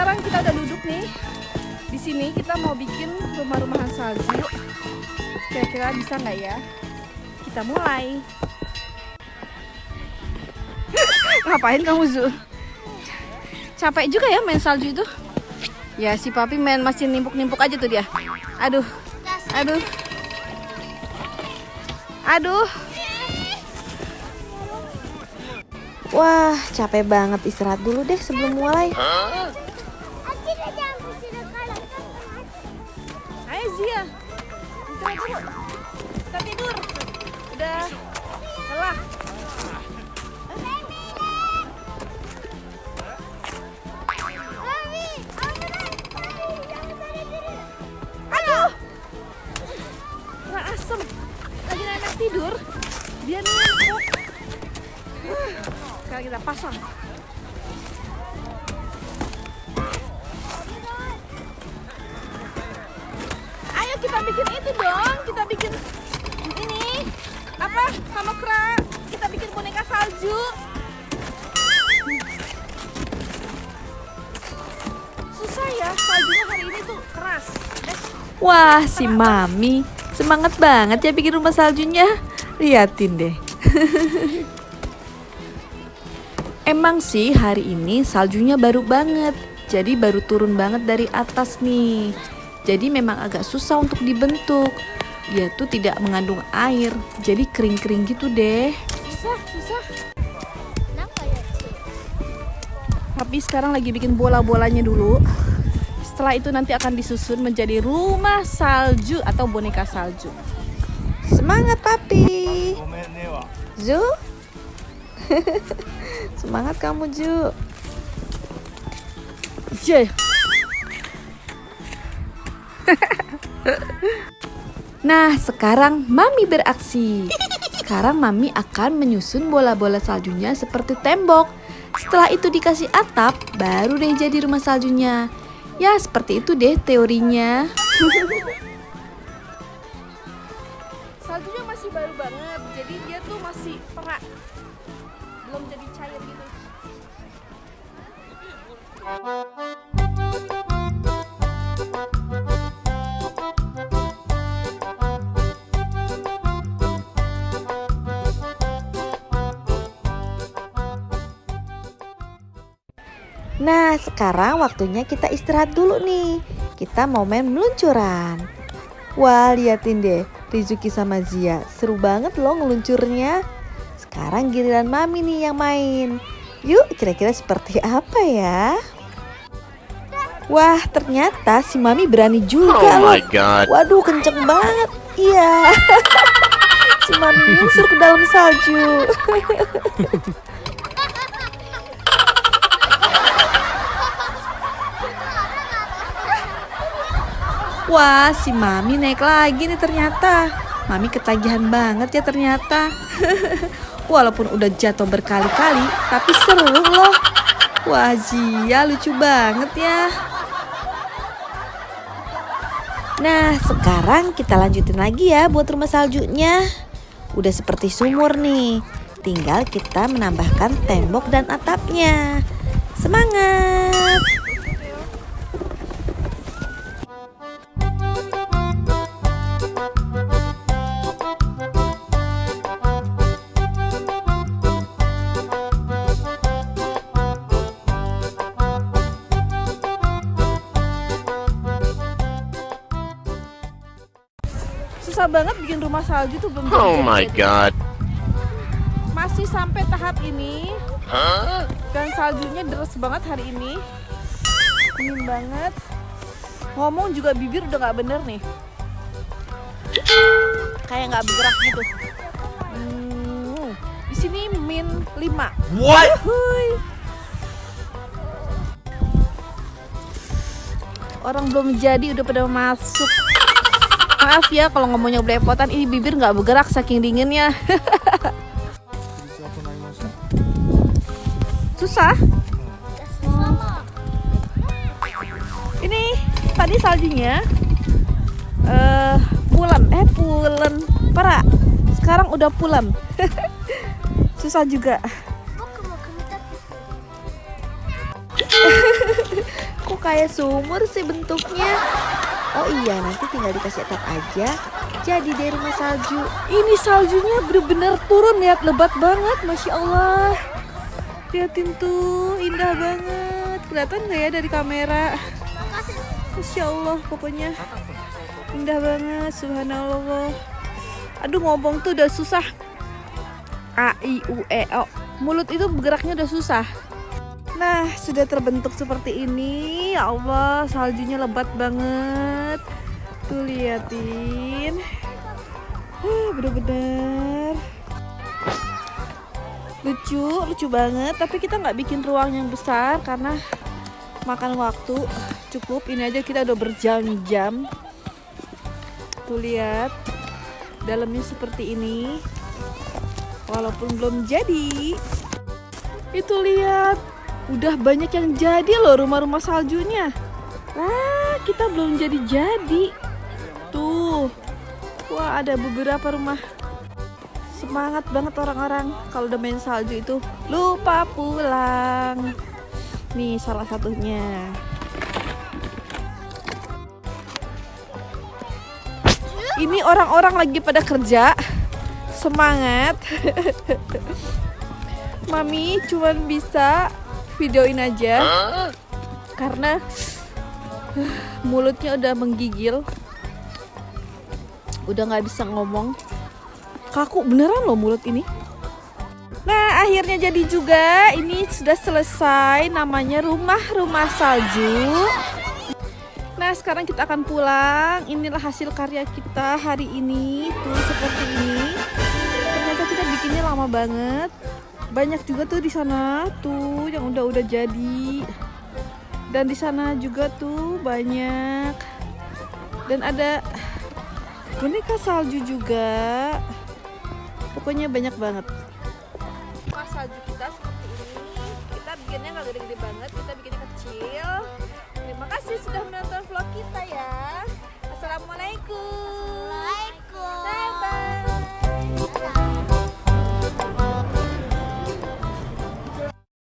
sekarang kita udah duduk nih. Di sini kita mau bikin rumah-rumahan salju. Kira-kira bisa nggak ya? Kita mulai. Ngapain kamu, Zu? Capek juga ya main salju itu? Ya, si Papi masih nimpuk-nimpuk aja tuh dia. Aduh. Aduh. Aduh. Wah, capek banget, istirahat dulu deh sebelum mulai. Ayo Zia, istirahat dulu. Kita tidur. Udah lelah. Aduh, nggak asem. Lagi nenek tidur, dia nimpuk. Sekarang kita pasang. Ayo kita bikin itu dong. Kita bikin ini apa? Sama kera. Kita bikin boneka salju. Susah ya, saljunya hari ini tuh keras. Wah, si Mami semangat banget ya bikin rumah saljunya. Liatin deh. Emang sih hari ini saljunya baru banget. Jadi baru turun banget dari atas nih. Jadi memang agak susah untuk dibentuk. Dia tuh tidak mengandung air. Jadi kering-kering gitu deh. Susah. Kenapa ya? Tapi sekarang lagi bikin bola-bolanya dulu. Setelah itu nanti akan disusun menjadi rumah salju atau boneka salju. Semangat Papi. Zu. Semangat kamu, Ju. Ye. Nah, sekarang Mami beraksi. Sekarang Mami akan menyusun bola-bola saljunya seperti tembok. Setelah itu dikasih atap, baru deh jadi rumah saljunya. Ya, seperti itu deh teorinya. Saljunya masih baru banget, jadi dia tuh masih perak. Belum jadi cair gitu. Nah, sekarang waktunya kita istirahat dulu nih. Kita mau main meluncuran. Wah, liatin deh, Rizuki sama Zia. Seru banget loh ngeluncurnya. Sekarang giliran Mami nih yang main. Yuk, kira-kira seperti apa ya? Wah, ternyata si Mami berani juga loh. Waduh, kenceng banget. Iya. Si Mami nyusur ke dalam salju. Wah, si Mami naik lagi nih ternyata. Mami ketagihan banget ya ternyata. Walaupun udah jatuh berkali-kali, tapi seru loh. Wah, Zia lucu banget ya. Nah, sekarang kita lanjutin lagi ya buat rumah saljunya. Udah seperti sumur nih. Tinggal kita menambahkan tembok dan atapnya. Semangat! Susah banget bikin rumah salju tuh belum jadi. Oh my god. Masih sampai tahap ini. Dan saljunya deres banget hari ini. Dingin banget. Ngomong juga bibir udah nggak bener nih. Kayak nggak bergerak gitu. Di sini -5. What? Yuhuy. Orang belum jadi udah pada masuk. Maaf ya kalau ngomongnya belepotan, ini bibir nggak bergerak saking dinginnya. Susah. Ini tadi saljunya pulen perak. Sekarang udah pulen. Susah juga. Kok kok kayak sumur sih bentuknya. Oh iya, nanti tinggal dikasih atap aja. Jadi deh rumah salju. Ini saljunya bener-bener turun, lihat, lebat banget, Masya Allah. Lihatin tuh, indah banget. Kelihatan nggak ya dari kamera? Masya Allah, pokoknya indah banget, subhanallah. Aduh, ngomong tuh udah susah. A, I, U, E, O. Mulut itu bergeraknya udah susah. Nah, sudah terbentuk seperti ini. Ya Allah, saljunya lebat banget. Tuh liatin. Bener-bener lucu banget. Tapi kita nggak bikin ruang yang besar karena makan waktu. Cukup ini aja kita udah berjam-jam. Tuh lihat, dalamnya seperti ini. Walaupun belum jadi. Itu lihat, udah banyak yang jadi loh rumah-rumah saljunya. Wah, kita belum jadi. Tuh. Wah, ada beberapa rumah. Semangat banget orang-orang kalau udah main salju itu lupa pulang. Nih salah satunya. Ini orang-orang lagi pada kerja. Semangat. Mami cuman bisa videoin aja karena mulutnya udah menggigil, udah nggak bisa ngomong, kaku beneran loh mulut ini. Nah, akhirnya jadi juga. Ini sudah selesai, namanya rumah salju. Nah, sekarang kita akan pulang. Inilah hasil karya kita hari ini. Tuh seperti ini. Ternyata kita bikinnya lama banget. Banyak juga tuh di sana tuh yang udah jadi. Dan di sana juga tuh banyak. Dan ada boneka salju juga. Pokoknya banyak banget. Rumah salju kita seperti ini. Kita bikinnya nggak gede-gede banget, kita bikinnya kecil. Terima kasih sudah menonton vlog kita ya. Assalamualaikum.